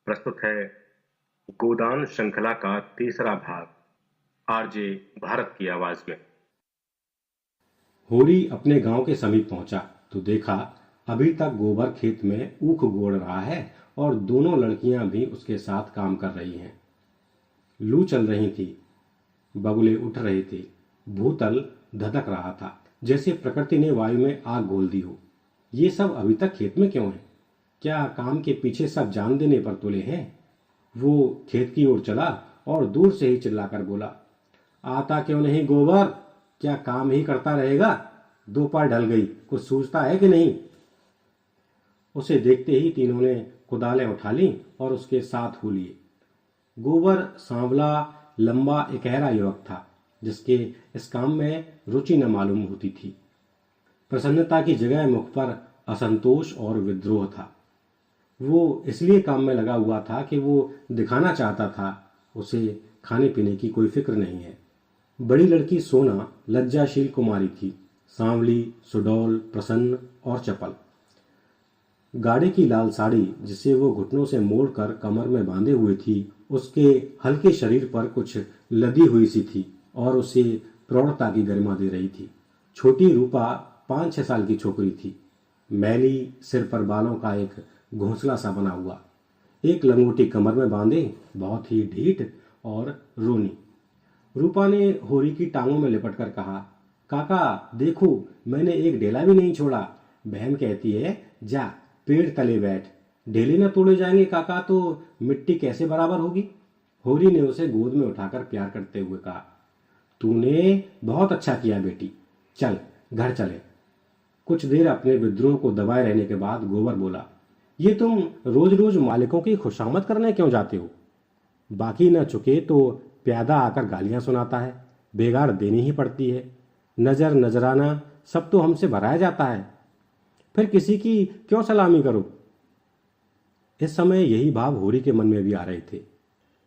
प्रस्तुत है गोदान श्रृंखला का तीसरा भाग आरजे भारत की आवाज में। होरी अपने गांव के समीप पहुंचा तो देखा अभी तक गोबर खेत में ऊख गोड़ रहा है और दोनों लड़कियां भी उसके साथ काम कर रही हैं। लू चल रही थी, बगुले उठ रहे थे, भूतल धधक रहा था जैसे प्रकृति ने वायु में आग घोल दी हो। ये सब अभी तक खेत में क्यों है? क्या काम के पीछे सब जान देने पर तुले हैं? वो खेत की ओर चला और दूर से ही चिल्लाकर बोला, आता क्यों नहीं गोबर? क्या काम ही करता रहेगा? दोपहर ढल गई, कुछ सूझता है कि नहीं? उसे देखते ही तीनों ने कुदालें उठा ली और उसके साथ हो लिए। गोबर सांवला, लंबा, इकहरा युवक था जिसके इस काम में रुचि न मालूम होती थी। प्रसन्नता की जगह मुख पर असंतोष और विद्रोह था। वो इसलिए काम में लगा हुआ था कि वो दिखाना चाहता था उसे खाने पीने की कोई फिक्र नहीं है। बड़ी लड़की सोना लज्जाशील कुमारी थी, सांवली, सुडौल, प्रसन्न और चपल। गाढ़े की लाल साड़ी जिसे वो घुटनों से मोड़कर कमर में बांधे हुए थी, उसके हल्के शरीर पर कुछ लदी हुई सी थी और उसे प्रौढ़ता की गरिमा दे रही थी। छोटी रूपा 5-6 साल की छोकरी थी, मैली, सिर पर बालों का एक घोंसला सा बना हुआ, एक लंगोटी कमर में बांधे, बहुत ही ढीठ और रोनी। रूपा ने होरी की टांगों में लिपटकर कहा, काका देखो, मैंने एक ढेला भी नहीं छोड़ा। बहन कहती है जा पेड़ तले बैठ, ढेले न तोड़े जाएंगे काका तो मिट्टी कैसे बराबर होगी? होरी ने उसे गोद में उठाकर प्यार करते हुए कहा, तूने बहुत अच्छा किया बेटी, चल घर चले। कुछ देर अपने विद्रोह को दबाए रहने के बाद गोबर बोला, ये तुम रोज रोज मालिकों की खुशामद करने क्यों जाते हो? बाकी न चुके तो प्यादा आकर गालियां सुनाता है, बेगार देनी ही पड़ती है। नजर नजराना सब तो हमसे भराया जाता है, फिर किसी की क्यों सलामी करो? इस समय यही भाव होरी के मन में भी आ रहे थे,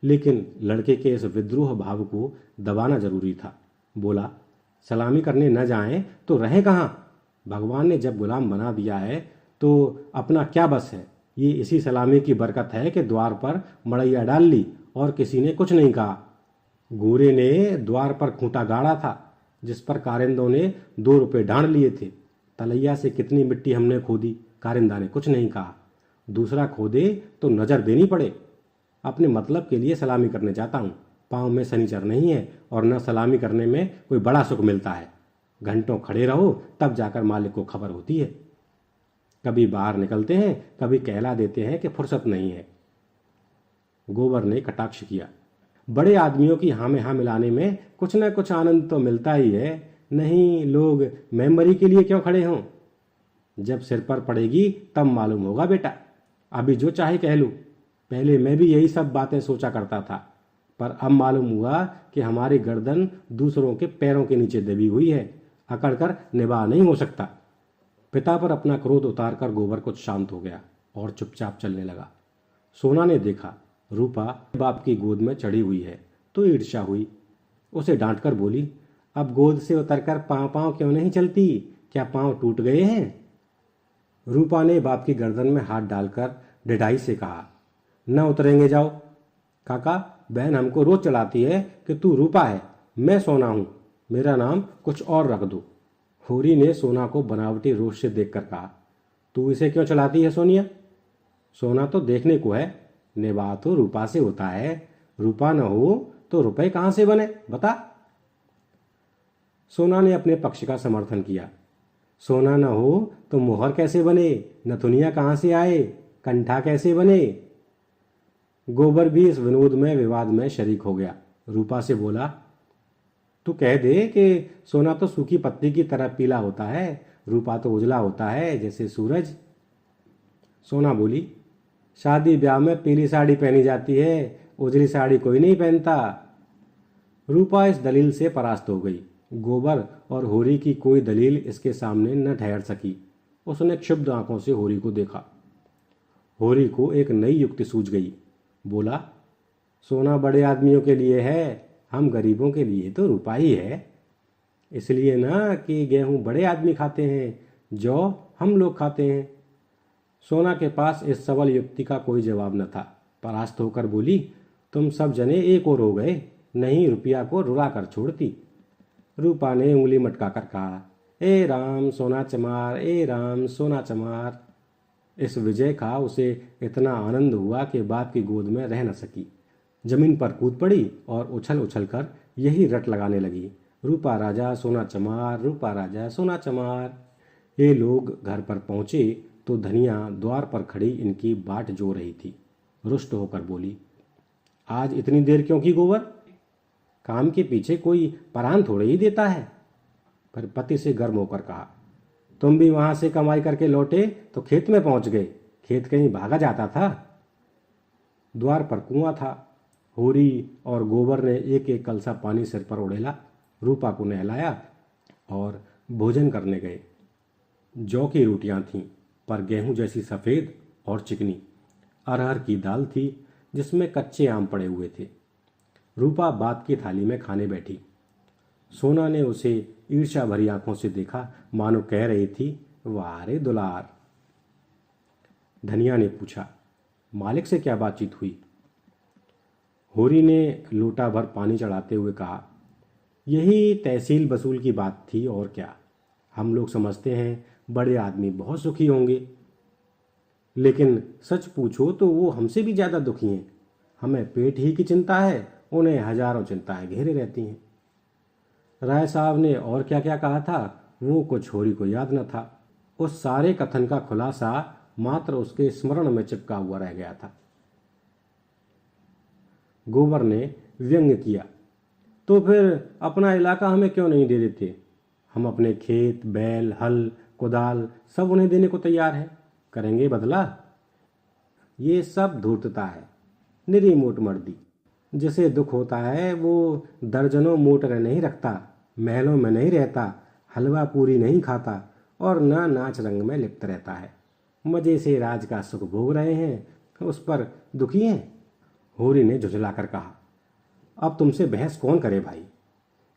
लेकिन लड़के के इस विद्रोह भाव को दबाना जरूरी था। बोला, सलामी करने न जाएं तो रहे कहाँ? भगवान ने जब गुलाम बना दिया है तो अपना क्या बस है? ये इसी सलामी की बरकत है कि द्वार पर मड़ैया डाल ली और किसी ने कुछ नहीं कहा। गोरे ने द्वार पर खूंटा गाड़ा था जिस पर कारिंदों ने 2 रुपए ढांढ लिए थे। तलैया से कितनी मिट्टी हमने खोदी, कारिंदा ने कुछ नहीं कहा। दूसरा खोदे तो नजर देनी पड़े। अपने मतलब के लिए सलामी करने जाता हूँ, पाँव में सनीचर नहीं है और न सलामी करने में कोई बड़ा सुख मिलता है। घंटों खड़े रहो तब जाकर मालिक को खबर होती है। कभी बाहर निकलते हैं, कभी कहला देते हैं कि फुर्सत नहीं है। गोबर ने कटाक्ष किया, बड़े आदमियों की हाँ में हाँ मिलाने में कुछ न कुछ आनंद तो मिलता ही है, नहीं लोग मेंबरी के लिए क्यों खड़े हों? जब सिर पर पड़ेगी तब मालूम होगा बेटा, अभी जो चाहे कह लूँ। पहले मैं भी यही सब बातें सोचा करता था, पर अब मालूम हुआ कि हमारी गर्दन दूसरों के पैरों के नीचे दबी हुई है, अकड़ कर निभा नहीं हो सकता। पिता पर अपना क्रोध उतारकर गोबर कुछ शांत हो गया और चुपचाप चलने लगा। सोना ने देखा रूपा बाप की गोद में चढ़ी हुई है तो ईर्ष्या हुई। उसे डांटकर बोली, अब गोद से उतरकर पांव पांव क्यों नहीं चलती? क्या पांव टूट गए हैं? रूपा ने बाप की गर्दन में हाथ डालकर ढिठाई से कहा, न उतरेंगे जाओ। काका, बहन हमको रोज चढ़ाती है कि तू रूपा है, मैं सोना हूं, मेरा नाम कुछ और रख दो। होरी ने सोना को बनावटी रोष से देखकर कहा, तू इसे क्यों चलाती है सोनिया? सोना तो देखने को है, निभा तो रूपा से होता है। रूपा न हो तो रुपए कहां से बने बता? सोना ने अपने पक्ष का समर्थन किया। सोना न हो तो मोहर कैसे बने? नथुनिया कहां से आए? कंठा कैसे बने? गोबर भी इस विनोद में विवाद में शरीक हो गया। रूपा से बोला, तू कह दे कि सोना तो सूखी पत्ती की तरह पीला होता है, रूपा तो उजला होता है जैसे सूरज। सोना बोली, शादी ब्याह में पीली साड़ी पहनी जाती है, उजली साड़ी कोई नहीं पहनता। रूपा इस दलील से परास्त हो गई। गोबर और होरी की कोई दलील इसके सामने न ठहर सकी। उसने क्षुब्ध आंखों से होरी को देखा। होरी को एक नई युक्ति सूझ गई। बोला, सोना बड़े आदमियों के लिए है, हम गरीबों के लिए तो रूपा ही है। इसलिए ना कि गेहूं बड़े आदमी खाते हैं, जौ हम लोग खाते हैं। सोना के पास इस सबल युक्ति का कोई जवाब न था। परास्त होकर बोली, तुम सब जने एक और हो गए, नहीं रुपया को रुला कर छोड़ती। रूपा ने उंगली मटका कर कहा, ए राम सोना चमार, ए राम सोना चमार। इस विजय का उसे इतना आनंद हुआ कि बाप की गोद में रह न सकी। जमीन पर कूद पड़ी और उछल उछल कर यही रट लगाने लगी, रूपा राजा सोना चमार, रूपा राजा सोना चमार। ये लोग घर पर पहुंचे तो धनिया द्वार पर खड़ी इनकी बाट जो रही थी। रुष्ट होकर बोली, आज इतनी देर क्यों की गोबर? काम के पीछे कोई परान थोड़े ही देता है। पर पति से गर्म होकर कहा, तुम भी वहां से कमाई करके लौटे तो खेत में पहुंच गए, खेत कहीं भागा जाता था? द्वार पर कुआं था। होरी और गोबर ने एक एक कलसा पानी सिर पर उड़ेला, रूपा को नहलाया और भोजन करने गए। जौ की रोटियां थीं, पर गेहूं जैसी सफ़ेद और चिकनी। अरहर की दाल थी जिसमें कच्चे आम पड़े हुए थे। रूपा बात की थाली में खाने बैठी। सोना ने उसे ईर्ष्या भरी आंखों से देखा, मानो कह रही थी, वाह रे दुलार। धनिया ने पूछा, मालिक से क्या बातचीत हुई? होरी ने लोटा भर पानी चढ़ाते हुए कहा, यही तहसील वसूल की बात थी और क्या। हम लोग समझते हैं बड़े आदमी बहुत सुखी होंगे, लेकिन सच पूछो तो वो हमसे भी ज़्यादा दुखी हैं। हमें पेट ही की चिंता है, उन्हें हजारों चिंताएं घेरे रहती हैं। राय साहब ने और क्या क्या कहा था वो कुछ होरी को याद न था। उस सारे कथन का खुलासा मात्र उसके स्मरण में चिपका हुआ रह गया था। गोबर ने व्यंग्य किया, तो फिर अपना इलाका हमें क्यों नहीं दे देते? हम अपने खेत, बैल, हल, कुदाल सब उन्हें देने को तैयार हैं। करेंगे बदला? ये सब धूर्तता है, निरी मोट मर्दी। जिसे दुख होता है वो दर्जनों मोटरें नहीं रखता, महलों में नहीं रहता, हलवा पूरी नहीं खाता और न नाच रंग में लिप्त रहता है। मजे से राज का सुख भोग रहे हैं, उस पर दुखी हैं। होरी ने झुझलाकर कहा, अब तुमसे बहस कौन करे भाई?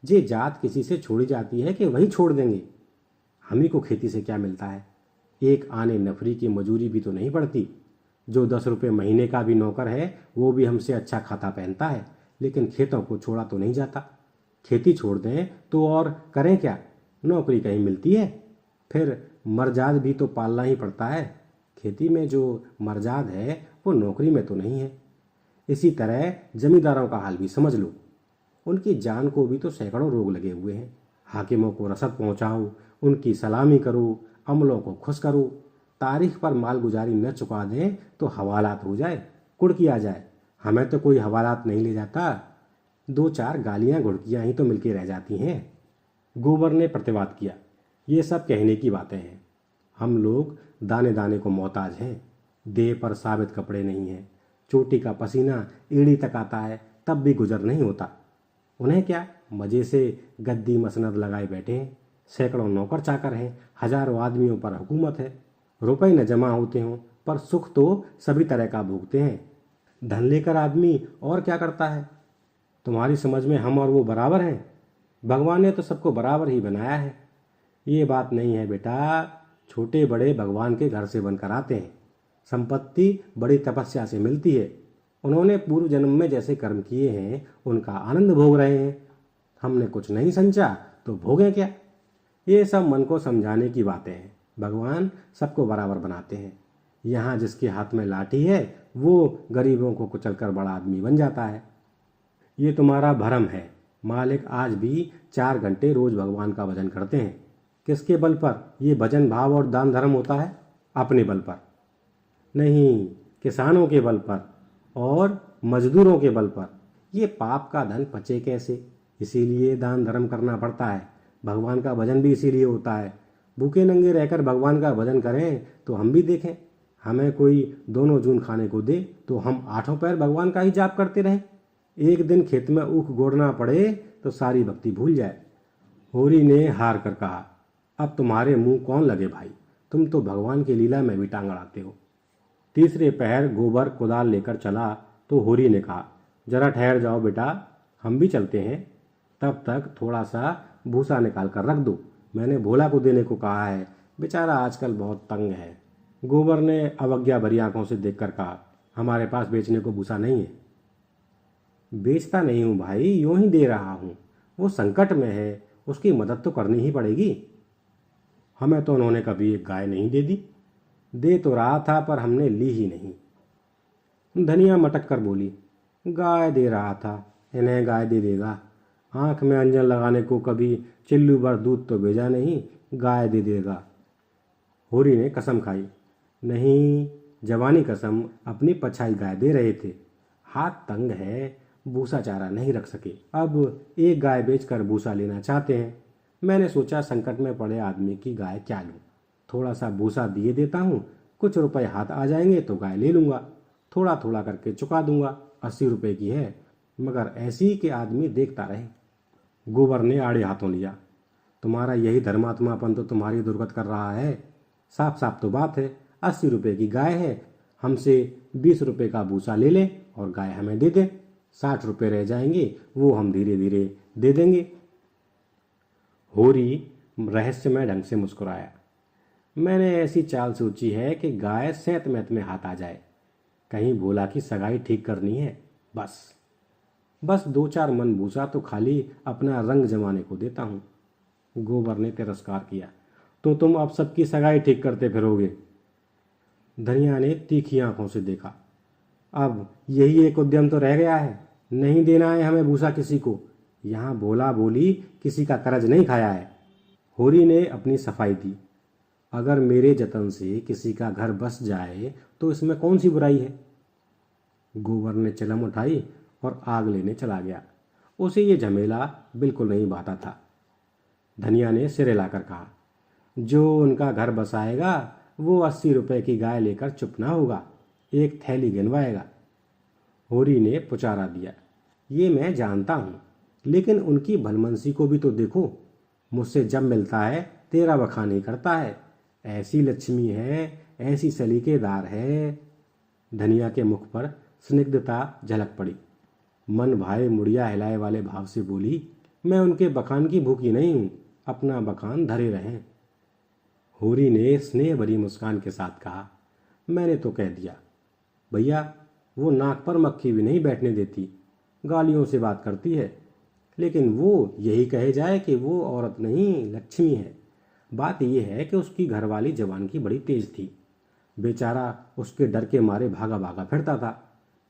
जे जात किसी से छोड़ी जाती है कि वही छोड़ देंगे? हम ही को खेती से क्या मिलता है? एक आने नफरी की मजूरी भी तो नहीं पड़ती। जो 10 रुपये महीने का भी नौकर है वो भी हमसे अच्छा खाता पहनता है, लेकिन खेतों को छोड़ा तो नहीं जाता। खेती छोड़ दें तो और करें क्या? नौकरी कहीं मिलती है? फिर मर्जाद भी तो पालना ही पड़ता है। खेती में जो मर्जाद है वो नौकरी में तो नहीं है। इसी तरह जमींदारों का हाल भी समझ लो। उनकी जान को भी तो सैकड़ों रोग लगे हुए हैं। हाकिमों को रसद पहुंचाओ, उनकी सलामी करो, अमलों को खुश करो, तारीख पर मालगुजारी न चुका दें तो हवालात हो जाए, कुड़की आ जाए। हमें तो कोई हवालात नहीं ले जाता, 2-4 गालियां घुड़कियां ही तो मिलके रह जाती हैं। गोबर ने प्रतिवाद किया, ये सब कहने की बातें हैं। हम लोग दाने दाने को मोहताज हैं। देह पर साबित कपड़े नहीं हैं, चोटी का पसीना एड़ी तक आता है, तब भी गुजर नहीं होता। उन्हें क्या, मजे से गद्दी मसनद लगाए बैठे हैं। सैकड़ों नौकर चाकर हैं, हजारों आदमियों पर हुकूमत है। रुपए न जमा होते हों पर सुख तो सभी तरह का भोगते हैं। धन लेकर आदमी और क्या करता है? तुम्हारी समझ में हम और वो बराबर हैं? भगवान ने तो सबको बराबर ही बनाया है। ये बात नहीं है बेटा, छोटे बड़े भगवान के घर से बनकर आते हैं। संपत्ति बड़ी तपस्या से मिलती है। उन्होंने पूर्व जन्म में जैसे कर्म किए हैं उनका आनंद भोग रहे हैं। हमने कुछ नहीं समझा तो भोगें क्या? ये सब मन को समझाने की बातें हैं। भगवान सबको बराबर बनाते हैं। यहाँ जिसके हाथ में लाठी है वो गरीबों को कुचलकर बड़ा आदमी बन जाता है। ये तुम्हारा भरम है। मालिक आज भी 4 घंटे रोज भगवान का भजन करते हैं। किसके बल पर ये भजन भाव और दान धर्म होता है? अपने बल पर नहीं, किसानों के बल पर और मजदूरों के बल पर। ये पाप का धन पचे कैसे? इसीलिए दान धर्म करना पड़ता है। भगवान का भजन भी इसीलिए होता है। भूखे नंगे रहकर भगवान का भजन करें तो हम भी देखें। हमें कोई दोनों जून खाने को दे तो हम 8 पैर भगवान का ही जाप करते रहें। एक दिन खेत में ऊख गोड़ना पड़े तो सारी भक्ति भूल जाए। होरी ने हार कर कहा, अब तुम्हारे मुंह कौन लगे भाई? तुम तो भगवान की लीला में भी टांग अड़ाते हो। तीसरे पहर गोबर कुदाल लेकर चला तो होरी ने कहा, जरा ठहर जाओ बेटा, हम भी चलते हैं। तब तक थोड़ा सा भूसा निकाल कर रख दो, मैंने भोला को देने को कहा है, बेचारा आजकल बहुत तंग है। गोबर ने अवज्ञा भरी आंखों से देखकर कहा, हमारे पास बेचने को भूसा नहीं है। बेचता नहीं हूँ भाई, यूं ही दे रहा हूँ। वो संकट में है, उसकी मदद तो करनी ही पड़ेगी। हमें तो उन्होंने कभी एक गाय नहीं दे दी। दे तो रहा था पर हमने ली ही नहीं। धनिया मटक कर बोली, गाय दे रहा था, इन्हें गाय दे देगा। आंख में अंजन लगाने को कभी चिल्लू भर दूध तो भेजा नहीं, गाय दे देगा। होरी ने कसम खाई, नहीं, जवानी कसम, अपनी पछाई गाय दे रहे थे। हाथ तंग है, भूसा चारा नहीं रख सके, अब एक गाय बेचकर भूसा लेना चाहते हैं। मैंने सोचा संकट में पड़े आदमी की गाय क्या लूं, थोड़ा सा भूसा दिए देता हूँ, कुछ रुपए हाथ आ जाएंगे तो गाय ले लूंगा, थोड़ा थोड़ा करके चुका दूंगा। 80 रुपए की है, मगर ऐसी कि आदमी देखता रहे। गोबर ने आड़े हाथों लिया, तुम्हारा यही धर्मात्मापन तो तुम्हारी दुर्गत कर रहा है। साफ साफ तो बात है, 80 रुपए की गाय है, हमसे 20 रुपए का भूसा ले ले और गाय हमें दे दे। 60 रुपए रह जाएंगे, वो हम धीरे धीरे दे देंगे। होरी रहस्यमय ढंग से मुस्कुराया, मैंने ऐसी चाल सोची है कि गाय सैंत मैत में हाथ आ जाए। कहीं भोला की सगाई ठीक करनी है, बस बस 2-4 मन भूसा तो खाली अपना रंग जमाने को देता हूँ। गोबर ने तिरस्कार किया, तो तुम अब सबकी सगाई ठीक करते फिरोगे? धनिया ने तीखी आंखों से देखा, अब यही एक उद्यम तो रह गया है। नहीं देना है हमें भूसा किसी को, यहाँ बोला बोली किसी का कर्ज नहीं खाया है। होरी ने अपनी सफाई दी, अगर मेरे जतन से किसी का घर बस जाए तो इसमें कौन सी बुराई है। गोबर ने चिलम उठाई और आग लेने चला गया। उसे ये झमेला बिल्कुल नहीं भाता था। धनिया ने सिर हिलाकर कहा, जो उनका घर बसाएगा वो 80 रुपए की गाय लेकर चुप ना होगा, एक थैली गिनवाएगा। होरी ने पुचारा दिया, ये मैं जानता हूँ, लेकिन उनकी भलमनसी को भी तो देखो। मुझसे जब मिलता है तेरा बखान ही करता है, ऐसी लक्ष्मी है, ऐसी सलीकेदार है। धनिया के मुख पर स्निग्धता झलक पड़ी। मन भाए मुड़िया हिलाए वाले भाव से बोली, मैं उनके बखान की भूखी नहीं हूँ, अपना बखान धरे रहें। होरी ने स्नेह भरी मुस्कान के साथ कहा, मैंने तो कह दिया भैया, वो नाक पर मक्खी भी नहीं बैठने देती, गालियों से बात करती है, लेकिन वो यही कहे जाए कि वो औरत नहीं लक्ष्मी है। बात यह है कि उसकी घरवाली जवान की बड़ी तेज थी, बेचारा उसके डर के मारे भागा भागा फिरता था।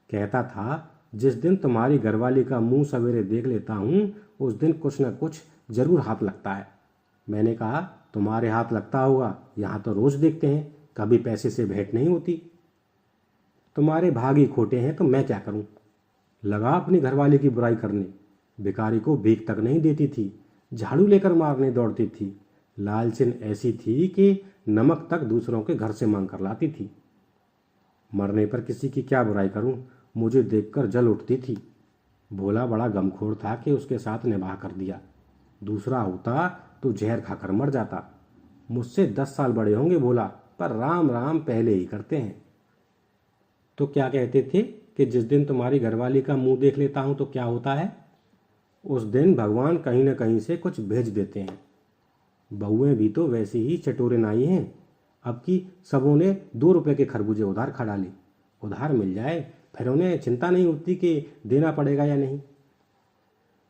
कहता था, जिस दिन तुम्हारी घरवाली का मुंह सवेरे देख लेता हूँ उस दिन कुछ न कुछ जरूर हाथ लगता है। मैंने कहा, तुम्हारे हाथ लगता होगा, यहाँ तो रोज देखते हैं, कभी पैसे से भेंट नहीं होती। तुम्हारे भाग ही खोटे हैं तो मैं क्या करूं? लगा अपनी घरवाली की बुराई करने, भिखारी को भीख तक नहीं देती थी, झाड़ू लेकर मारने दौड़ती थी, लालचिन ऐसी थी कि नमक तक दूसरों के घर से मांग कर लाती थी। मरने पर किसी की क्या बुराई करूं, मुझे देखकर जल उठती थी। भोला बड़ा गमखोर था कि उसके साथ निभाह कर दिया, दूसरा होता तो जहर खाकर मर जाता। मुझसे 10 साल बड़े होंगे भोला, पर राम राम पहले ही करते हैं। तो क्या कहते थे कि जिस दिन तुम्हारी घरवाली का मुंह देख लेता हूं तो क्या होता है? उस दिन भगवान कहीं न कहीं से कुछ भेज देते हैं। बहुएं भी तो वैसी ही चटोरे नाई हैं। अब की सबों ने 2 रुपए के खरबूजे उधार खा डाले। उधार मिल जाए फिर उन्हें चिंता नहीं होती कि देना पड़ेगा या नहीं।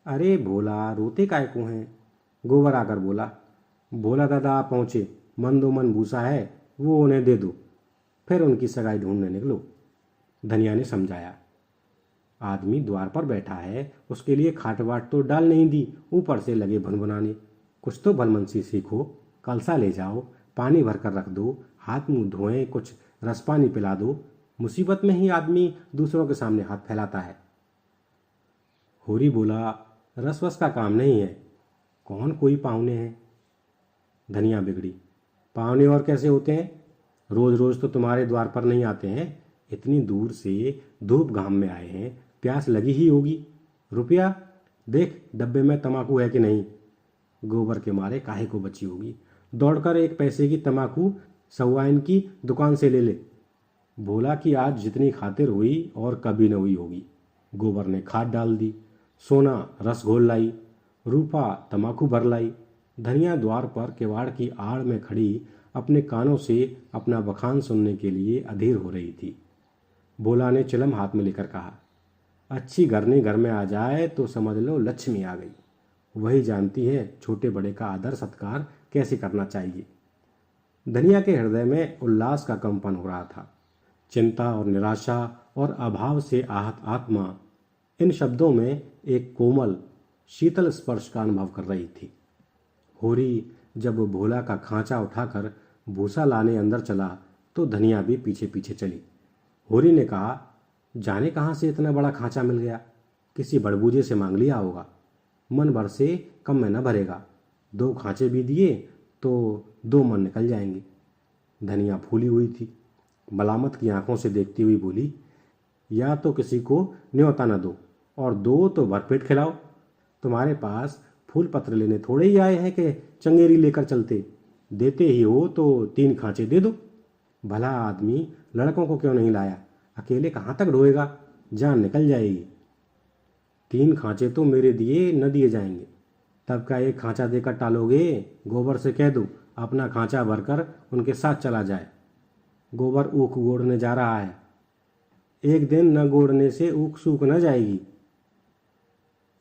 अरे भोला, रोते काय को हैं? गोबर आकर बोला, भोला दादा आप पहुंचे, मंदोमन भूसा है, वो उन्हें दे दो, फिर उनकी सगाई ढूंढने निकलो। धनिया ने समझाया, आदमी द्वार पर बैठा है, उसके लिए खाट वाट तो डाल नहीं दी, ऊपर से लगे भनभनाने। कुछ तो भलमनसी सीखो, कलसा ले जाओ, पानी भर कर रख दो, हाथ मुंह धोएं, कुछ रस पानी पिला दो। मुसीबत में ही आदमी दूसरों के सामने हाथ फैलाता है। होरी बोला, रस वस का काम नहीं है, कौन कोई पावने हैं? धनिया बिगड़ी, पावने और कैसे होते हैं? रोज रोज तो तुम्हारे द्वार पर नहीं आते हैं, इतनी दूर से धूप घाम में आए हैं, प्यास लगी ही होगी। रुपया देख, डब्बे में तमाकू है कि नहीं? गोबर के मारे काहे को बची होगी, दौड़कर 1 पैसे की तमाकू सवाइन की दुकान से ले ले। भोला की आज जितनी खातिर हुई और कभी न हुई होगी। गोबर ने खाद डाल दी, सोना रस घोल लाई, रूपा तमाकू भर लाई। धनिया द्वार पर किवाड़ की आड़ में खड़ी अपने कानों से अपना बखान सुनने के लिए अधीर हो रही थी। भोला ने चिलम हाथ में लेकर कहा। अच्छी घरनी घर में आ जाए तो समझ लो लक्ष्मी आ गई। वही जानती है छोटे बड़े का आदर सत्कार कैसे करना चाहिए। धनिया के हृदय में उल्लास का कंपन हो रहा था। चिंता और निराशा और अभाव से आहत आत्मा इन शब्दों में एक कोमल शीतल स्पर्श का अनुभव कर रही थी। होरी जब भोला का खांचा उठाकर भूसा लाने अंदर चला तो धनिया भी पीछे पीछे चली। होरी ने कहा, जाने कहाँ से इतना बड़ा खांचा मिल गया, किसी बड़बूजे से मांग लिया होगा। मन भर से कम में न भरेगा, 2 खांचे भी दिए तो 2 मन निकल जाएंगे। धनिया फूली हुई थी, मलामत की आंखों से देखती हुई बोली, या तो किसी को न्योता न दो और दो तो भरपेट खिलाओ। तुम्हारे पास फूल पत्र लेने थोड़े ही आए हैं कि चंगेरी लेकर चलते। देते ही हो तो 3 खांचे दे दो। भला आदमी लड़कों को क्यों नहीं लाया, अकेले कहाँ तक ढोएगा, जान निकल जाएगी। 3 खांचे तो मेरे दिए न दिए जाएंगे, तब का 1 खांचा देकर टालोगे। गोबर से कह दो अपना खांचा भरकर उनके साथ चला जाए। गोबर ऊख गोड़ने जा रहा है, एक दिन न गोड़ने से ऊख सूख न जाएगी।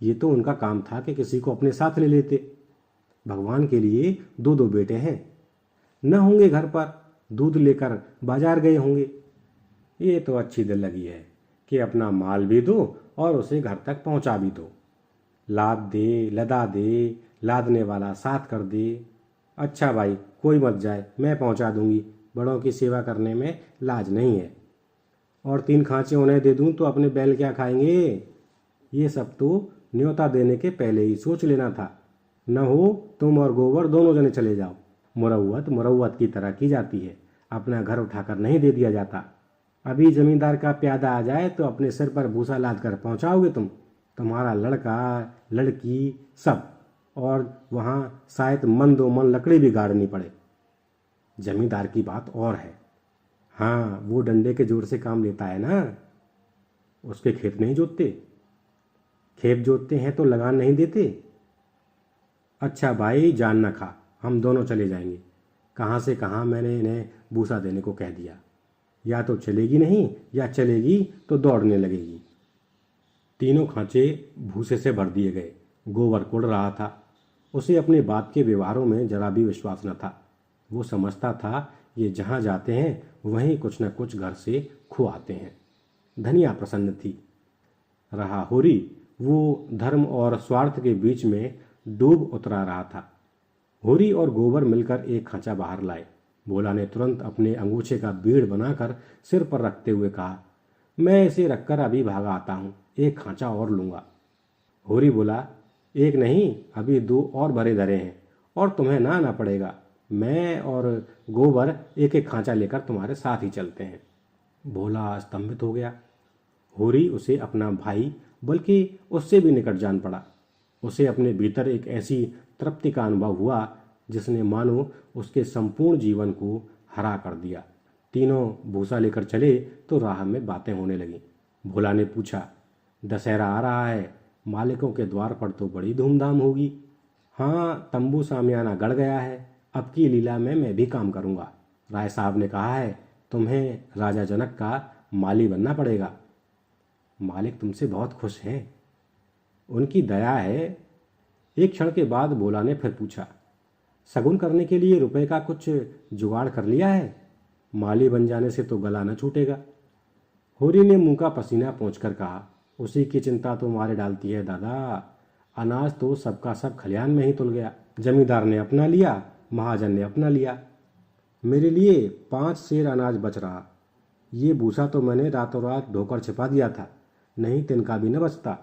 ये तो उनका काम था कि किसी को अपने साथ ले लेते। भगवान के लिए 2-2 बेटे हैं, न होंगे घर पर, दूध लेकर बाजार गए होंगे। ये तो अच्छी दिल लगी है कि अपना माल भी दो और उसे घर तक पहुंचा भी दो। लाद दे, लदा दे, लादने वाला साथ कर दे। अच्छा भाई, कोई मत जाए, मैं पहुंचा दूंगी। बड़ों की सेवा करने में लाज नहीं है। और 3 खांचे उन्हें दे दूं तो अपने बैल क्या खाएंगे। ये सब तो न्योता देने के पहले ही सोच लेना था। न हो तुम और गोबर दोनों जने चले जाओ। मुरव्वत मुरव्वत की तरह की जाती है, अपना घर उठाकर नहीं दे दिया जाता। अभी जमींदार का प्यादा आ जाए तो अपने सिर पर भूसा लाद कर पहुँचाओगे तुम, तुम्हारा लड़का लड़की सब, और वहाँ शायद मन 2 मन लकड़ी भी गाड़नी पड़े। जमींदार की बात और है। हाँ, वो डंडे के जोर से काम लेता है ना। उसके खेत नहीं जोतते, खेत जोतते हैं तो लगान नहीं देते। अच्छा भाई, जान न खा, हम दोनों चले जाएंगे। कहाँ से कहाँ मैंने इन्हें भूसा देने को कह दिया। या तो चलेगी नहीं, या चलेगी तो दौड़ने लगेगी। तीनों खांचे भूसे से भर दिए गए। गोबर कुड़ रहा था। उसे अपने बाप के व्यवहारों में जरा भी विश्वास न था। वो समझता था ये जहाँ जाते हैं वहीं कुछ न कुछ घर से खो आते हैं। धनिया प्रसन्न थी। रहा होरी, वो धर्म और स्वार्थ के बीच में डूब उतरा रहा था। होरी और गोबर मिलकर एक खांचा बाहर लाए। भोला ने तुरंत अपने अंगूछे का बीड़ बनाकर सिर पर रखते हुए कहा, मैं इसे रखकर अभी भागा आता हूँ, 1 खांचा और लूँगा। होरी बोला, 1 नहीं, अभी 2 और भरे धरे हैं और तुम्हें ना आना पड़ेगा। मैं और गोबर 1-1 खांचा लेकर तुम्हारे साथ ही चलते हैं। भोला स्तंभित हो गया। होरी उसे अपना भाई बल्कि उससे भी निकट जान पड़ा। उसे अपने भीतर एक ऐसी तृप्ति का अनुभव हुआ जिसने मानो उसके संपूर्ण जीवन को हरा कर दिया। तीनों भूसा लेकर चले तो राह में बातें होने लगीं। भोला ने पूछा, दशहरा आ रहा है, मालिकों के द्वार पर तो बड़ी धूमधाम होगी। हाँ, तंबू सामियाना गड़ गया है, अब की लीला में मैं भी काम करूँगा। राय साहब ने कहा है तुम्हें राजा जनक का माली बनना पड़ेगा। मालिक तुमसे बहुत खुश हैं, उनकी दया है। एक क्षण के बाद भोला ने फिर पूछा, शगुन करने के लिए रुपए का कुछ जुगाड़ कर लिया है? माली बन जाने से तो गला न छूटेगा। होरी ने मुंह का पसीना पोंछकर कहा, उसी की चिंता तो मारे डालती है दादा। अनाज तो सबका सब खलियान में ही तुल गया। जमींदार ने अपना लिया, महाजन ने अपना लिया। मेरे लिए 5 सेर अनाज बच रहा। ये भूसा तो मैंने रातों रात ढोकर छिपा दिया था, नहीं तिनका भी न बचता।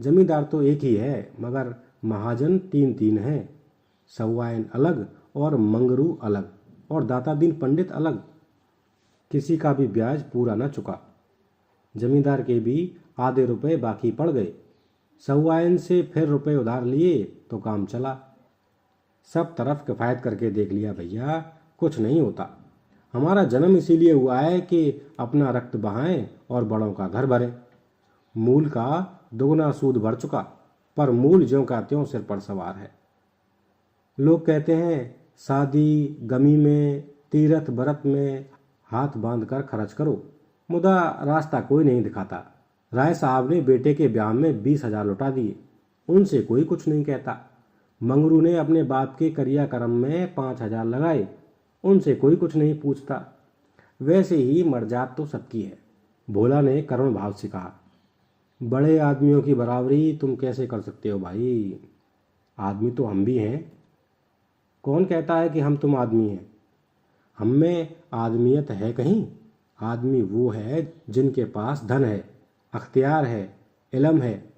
जमींदार तो एक ही है, मगर महाजन 3-3 हैं। सवायन अलग और मंगरू अलग और दाता दीन पंडित अलग। किसी का भी ब्याज पूरा न चुका। जमींदार के भी आधे रुपए बाकी पड़ गए। सवायन से फिर रुपए उधार लिए तो काम चला। सब तरफ किफायत करके देख लिया भैया, कुछ नहीं होता। हमारा जन्म इसीलिए हुआ है कि अपना रक्त बहाएं और बड़ों का घर भरें। मूल का दोगुना सूद भर चुका, पर मूल ज्यों का त्यों सिर पर सवार है। लोग कहते हैं शादी गमी में, तीरथ बरत में हाथ बांध कर खर्च करो, मुदा रास्ता कोई नहीं दिखाता। राय साहब ने बेटे के ब्याह में 20,000 लौटा दिए, उनसे कोई कुछ नहीं कहता। मंगरू ने अपने बाप के क्रियाक्रम में 5,000 लगाए, उनसे कोई कुछ नहीं पूछता। वैसे ही मर्जात तो सबकी है। भोला ने करुण भाव से कहा, बड़े आदमियों की बराबरी तुम कैसे कर सकते हो भाई? आदमी तो हम भी हैं। कौन कहता है कि हम तुम आदमी हैं? हम में आदमियत है कहीं? आदमी वो है जिनके पास धन है, अख्तियार है, इल्म है।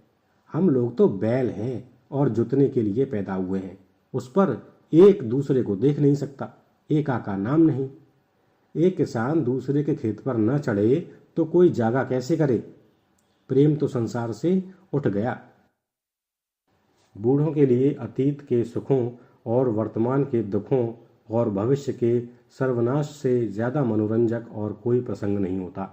हम लोग तो बैल हैं और जुतने के लिए पैदा हुए हैं। उस पर एक दूसरे को देख नहीं सकता, एका का नाम नहीं। एक किसान दूसरे के खेत पर न चढ़े तो कोई जागा कैसे करे? प्रेम तो संसार से उठ गया। बूढ़ों के लिए अतीत के सुखों और वर्तमान के दुखों और भविष्य के सर्वनाश से ज़्यादा मनोरंजक और कोई प्रसंग नहीं होता।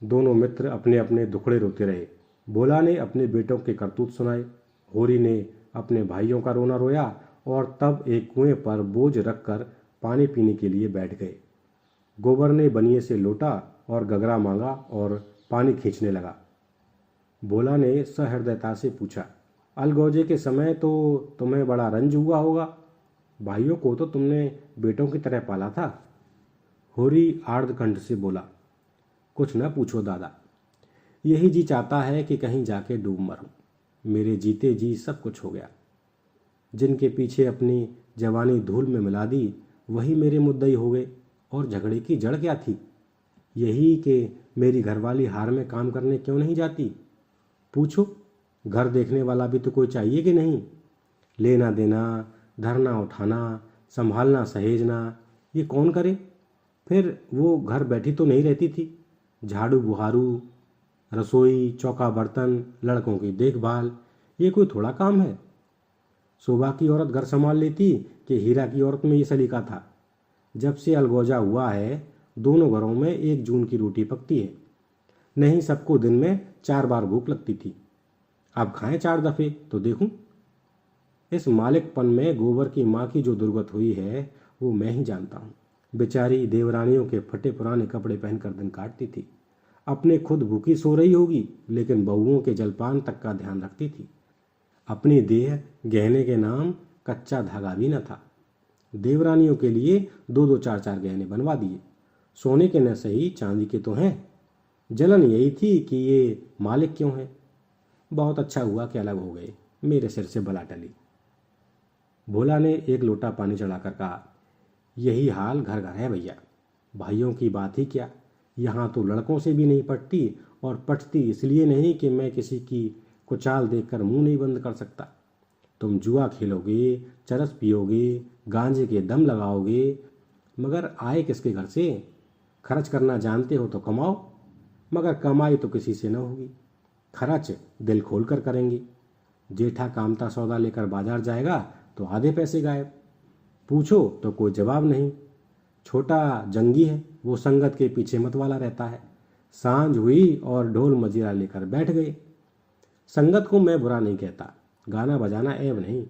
दोनों मित्र अपने अपने दुखड़े रोते रहे। भोला ने अपने बेटों के करतूत सुनाए, होरी ने अपने भाइयों का रोना रोया और तब एक कुएं पर बोझ रखकर पानी पीने के लिए बैठ गए। गोबर ने बनिए से लोटा और गगरा मांगा और पानी खींचने लगा। भोला ने सहृदयता से पूछा, अलगोजे के समय तो तुम्हें बड़ा रंज हुआ होगा। भाइयों को तो तुमने बेटों की तरह पाला था। होरी आर्द्रकंठ से बोला, कुछ न पूछो दादा, यही जी चाहता है कि कहीं जाके डूब मरूं। मेरे जीते जी सब कुछ हो गया। जिनके पीछे अपनी जवानी धूल में मिला दी वही मेरे मुद्दई हो गए। और झगड़े की जड़ क्या थी? यही कि मेरी घरवाली हार में काम करने क्यों नहीं जाती। पूछो, घर देखने वाला भी तो कोई चाहिए कि नहीं? लेना देना, धरना उठाना, संभालना सहेजना, ये कौन करे? फिर वो घर बैठी तो नहीं रहती थी। झाड़ू बुहारू, रसोई, चौका बर्तन, लड़कों की देखभाल, ये कोई थोड़ा काम है? शोभा की औरत घर संभाल लेती कि हीरा की औरत में ये सलीका था? जब से अलगोजा हुआ है दोनों घरों में 1 जून की रोटी पकती है। नहीं सबको दिन में 4 बार भूख लगती थी। अब खाएं 4 दफे तो देखूं। इस मालिकपन में गोबर की माँ की जो दुर्गत हुई है वो मैं ही जानता हूँ। बेचारी देवरानियों के फटे पुराने कपड़े पहनकर दिन काटती थी। अपने खुद भूखी सो रही होगी लेकिन बहुओं के जलपान तक का ध्यान रखती थी। अपनी देह गहने के नाम कच्चा धागा भी न था। देवरानियों के लिए 2-2 4-4 गहने बनवा दिए। सोने के न सही चांदी के तो हैं। जलन यही थी कि ये मालिक क्यों है। बहुत अच्छा हुआ कि अलग हो गए, मेरे सिर से बला टली। भोला ने एक लोटा पानी चढ़ाकर कहा, यही हाल घर घर है भैया। भाइयों की बात ही क्या, यहाँ तो लड़कों से भी नहीं पटती। और पटती इसलिए नहीं कि मैं किसी की कुचाल देखकर मुंह नहीं बंद कर सकता। तुम जुआ खेलोगे, चरस पियोगे, गांजे के दम लगाओगे, मगर आए किसके घर से? खर्च करना जानते हो तो कमाओ, मगर कमाई तो किसी से न होगी। खर्च दिल खोल कर करेंगी। जेठा कामता सौदा लेकर बाजार जाएगा तो आधे पैसे गायब। पूछो तो कोई जवाब नहीं। छोटा जंगी है, वो संगत के पीछे मत वाला रहता है। सांझ हुई और ढोल मजीरा लेकर बैठ गए। संगत को मैं बुरा नहीं कहता, गाना बजाना ऐब नहीं,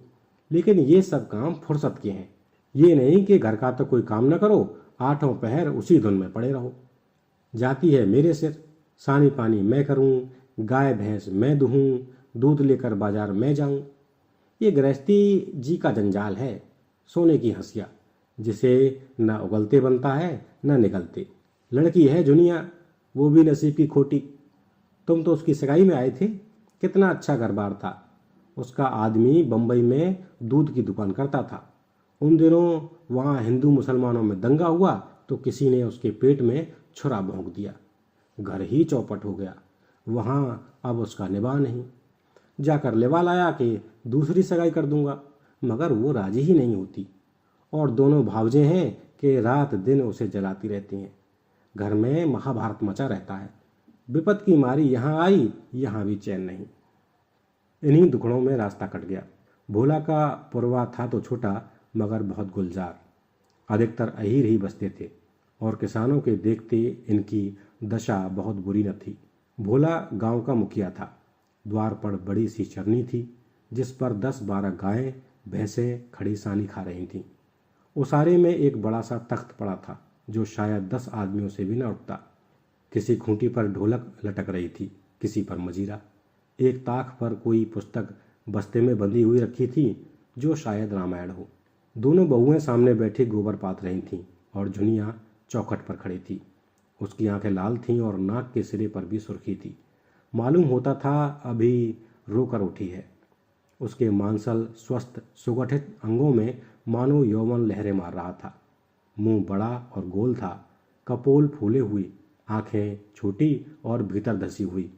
लेकिन ये सब काम फुर्सत के हैं। ये नहीं कि घर का तो कोई काम न करो, 8 पहर उसी धुन में पड़े रहो। जाती है मेरे सिर, सानी पानी मैं करूं, गाय भैंस मैं दूहूं, दूध लेकर बाजार मैं जाऊं। ये गृहस्थी जी का जंजाल है, सोने की हंसिया, जिसे न उगलते बनता है न निकलते। लड़की है जुनिया, वो भी नसीब की खोटी। तुम तो उसकी सगाई में आए थे, कितना अच्छा घर बार था। उसका आदमी बम्बई में दूध की दुकान करता था। उन दिनों वहाँ हिंदू मुसलमानों में दंगा हुआ तो किसी ने उसके पेट में छुरा भोंक दिया। घर ही चौपट हो गया। वहाँ अब उसका निभाव नहीं। जाकर लिवा लाया कि दूसरी सगाई कर दूंगा, मगर वो राजी ही नहीं होती। और दोनों भावजे हैं कि रात दिन उसे जलाती रहती हैं। घर में महाभारत मचा रहता है। विपत की मारी यहाँ आई, यहाँ भी चैन नहीं। इन्हीं दुखड़ों में रास्ता कट गया। भोला का पुरवा था तो छोटा मगर बहुत गुलजार। अधिकतर अहीर ही बसते थे और किसानों के देखते इनकी दशा बहुत बुरी न थी। भोला गांव का मुखिया था। द्वार पर बड़ी सी चरनी थी जिस पर 10-12 गायें भैंसें खड़ी सानी खा रही थीं। उसारे में एक बड़ा सा तख्त पड़ा था जो शायद 10 आदमियों से भी न उठता। किसी खूंटी पर ढोलक लटक रही थी, किसी पर मजीरा। एक ताक पर कोई पुस्तक बस्ते में बंधी हुई रखी थी, जो शायद रामायण हो। दोनों बहुएं सामने बैठी गोबर पात रही थीं और झुनिया चौखट पर खड़ी थी। उसकी आंखें लाल थीं और नाक के सिरे पर भी सुर्खी थी। मालूम होता था अभी रोकर उठी है। उसके मांसल स्वस्थ सुगठित अंगों में मानो यौवन लहरें मार रहा था। मुंह बड़ा और गोल था, कपोल फूले हुई, आंखें छोटी और भीतर धसी हुई।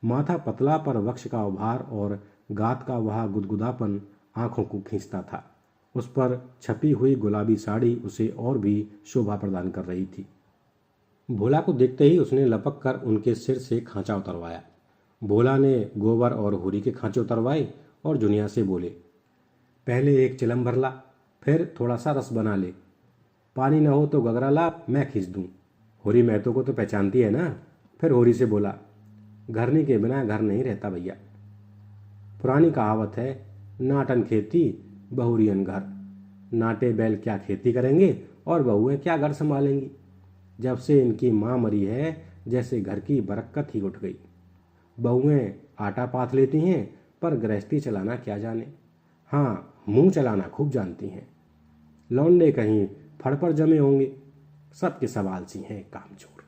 माथा पतला पर वक्ष का उभार और गात का वह गुदगुदापन आंखों को खींचता था। उस पर छपी हुई गुलाबी साड़ी उसे और भी शोभा प्रदान कर रही थी। भोला को देखते ही उसने लपक कर उनके सिर से खांचा उतरवाया। भोला ने गोबर और होरी के खांचे उतरवाए और जुनिया से बोले, पहले एक चिलम भर ला, फिर थोड़ा सा रस बना ले। पानी न हो तो गगरा ला, मैं खींच दूं। होरी महतो को तो पहचानती है ना। फिर होरी से बोला, घरनी के बिना घर नहीं रहता भैया। पुरानी कहावत है, नाटन खेती बहुरियन घर। नाटे बैल क्या खेती करेंगे और बहुएं क्या घर संभालेंगी। जब से इनकी माँ मरी है, जैसे घर की बरकत ही उठ गई। बहुएं आटा पाथ लेती हैं, पर गृहस्थी चलाना क्या जाने। हाँ, मुंह चलाना खूब जानती हैं। लौंडे कहीं फड़ पर जमे होंगे। सबके सवाल सी हैं कामचोर।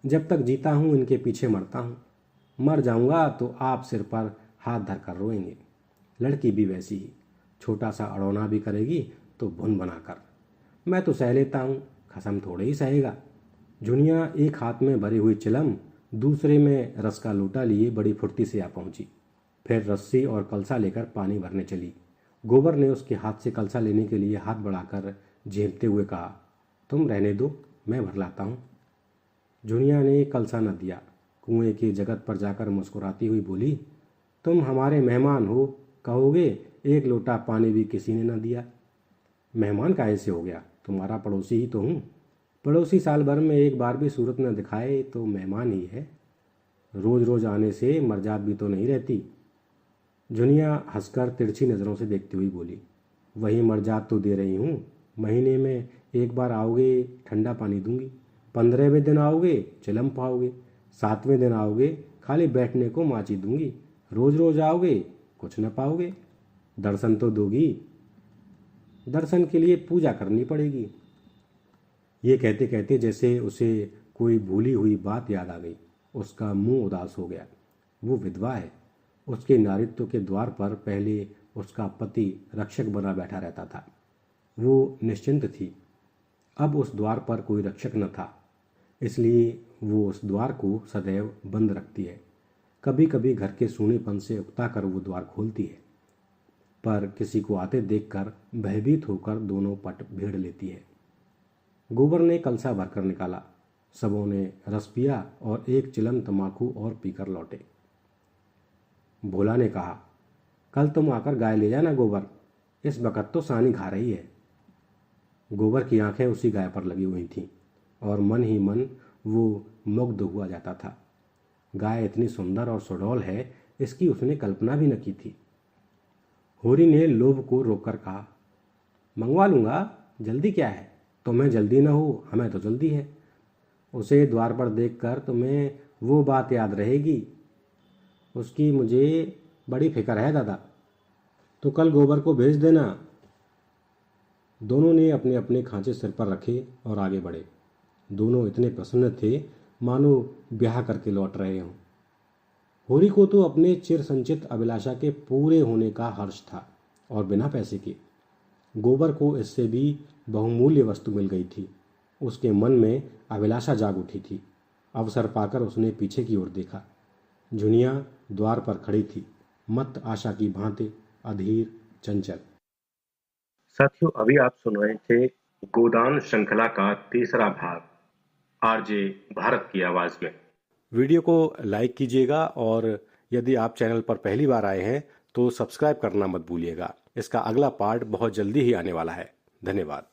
जब तक जीता हूं इनके पीछे मरता हूं। मर जाऊंगा तो आप सिर पर हाथ धर कर रोएंगे। लड़की भी वैसी ही, छोटा सा अड़ोना भी करेगी तो भुन बनाकर। मैं तो सह लेता हूं, खसम थोड़े ही सहेगा। झुनिया एक हाथ में भरी हुई चिलम, दूसरे में रस का लोटा लिए बड़ी फुर्ती से आ पहुंची। फिर रस्सी और कलसा लेकर पानी भरने चली। गोबर ने उसके हाथ से कलसा लेने के लिए हाथ बढ़ाकर झेपते हुए कहा, तुम रहने दो, मैं भर लाता हूँ। झुनिया ने कलसा न दिया। कुएं के जगत पर जाकर मुस्कुराती हुई बोली, तुम हमारे मेहमान हो, कहोगे एक लोटा पानी भी किसी ने न दिया। मेहमान काहे से हो गया, तुम्हारा पड़ोसी ही तो हूँ। पड़ोसी साल भर में एक बार भी सूरत न दिखाए तो मेहमान ही है। रोज रोज आने से मर्जाद भी तो नहीं रहती। झुनिया हंसकर तिरछी नज़रों से देखती हुई बोली, वही मर्जाद तो दे रही हूँ। महीने में एक बार आओगे, ठंडा पानी दूंगी। 15वें दिन आओगे, चिलम पाओगे। 7वें दिन आओगे, खाली बैठने को माची दूंगी। रोज रोज आओगे, कुछ न पाओगे। दर्शन तो दोगी। दर्शन के लिए पूजा करनी पड़ेगी। ये कहते कहते जैसे उसे कोई भूली हुई बात याद आ गई। उसका मुंह उदास हो गया। वो विधवा है। उसके नारित्व के द्वार पर पहले उसका पति रक्षक बना बैठा रहता था। वो निश्चिंत थी। अब उस द्वार पर कोई रक्षक न था, इसलिए वो उस द्वार को सदैव बंद रखती है। कभी कभी घर के सूनेपन से उकता कर वो द्वार खोलती है, पर किसी को आते देखकर भयभीत होकर दोनों पट भीड़ लेती है। गोबर ने कलसा भरकर निकाला। सबों ने रस पिया और एक चिलम तमाकू और पीकर लौटे। भोला ने कहा, कल तुम आकर गाय ले जाना गोबर, इस वक्त तो सानी खा रही है। गोबर की आंखें उसी गाय पर लगी हुई थीं और मन ही मन वो मुग्ध हुआ जाता था। गाय इतनी सुंदर और सुडौल है, इसकी उसने कल्पना भी न की थी। होरी ने लोभ को रोककर कहा, मंगवा लूंगा, जल्दी क्या है। तुम्हें जल्दी न हो, हमें तो जल्दी है। उसे द्वार पर देखकर तुम्हें वो बात याद रहेगी। उसकी मुझे बड़ी फिक्र है दादा। तो कल गोबर को भेज देना। दोनों ने अपने अपने खांचे सिर पर रखे और आगे बढ़े। दोनों इतने प्रसन्न थे मानो ब्याह करके लौट रहे हों। होरी को तो अपने चिर संचित अभिलाषा के पूरे होने का हर्ष था, और बिना पैसे के। गोबर को इससे भी बहुमूल्य वस्तु मिल गई थी। उसके मन में अभिलाषा जाग उठी थी। अवसर पाकर उसने पीछे की ओर देखा। झुनिया द्वार पर खड़ी थी, मत आशा की भांति, अधीर, चंचल। साथियों, अभी आप सुन रहे थे गोदान श्रृंखला का तीसरा भाग, आरजे भारत की आवाज में। वीडियो को लाइक कीजिएगा और यदि आप चैनल पर पहली बार आए हैं तो सब्सक्राइब करना मत भूलिएगा। इसका अगला पार्ट बहुत जल्दी ही आने वाला है। धन्यवाद।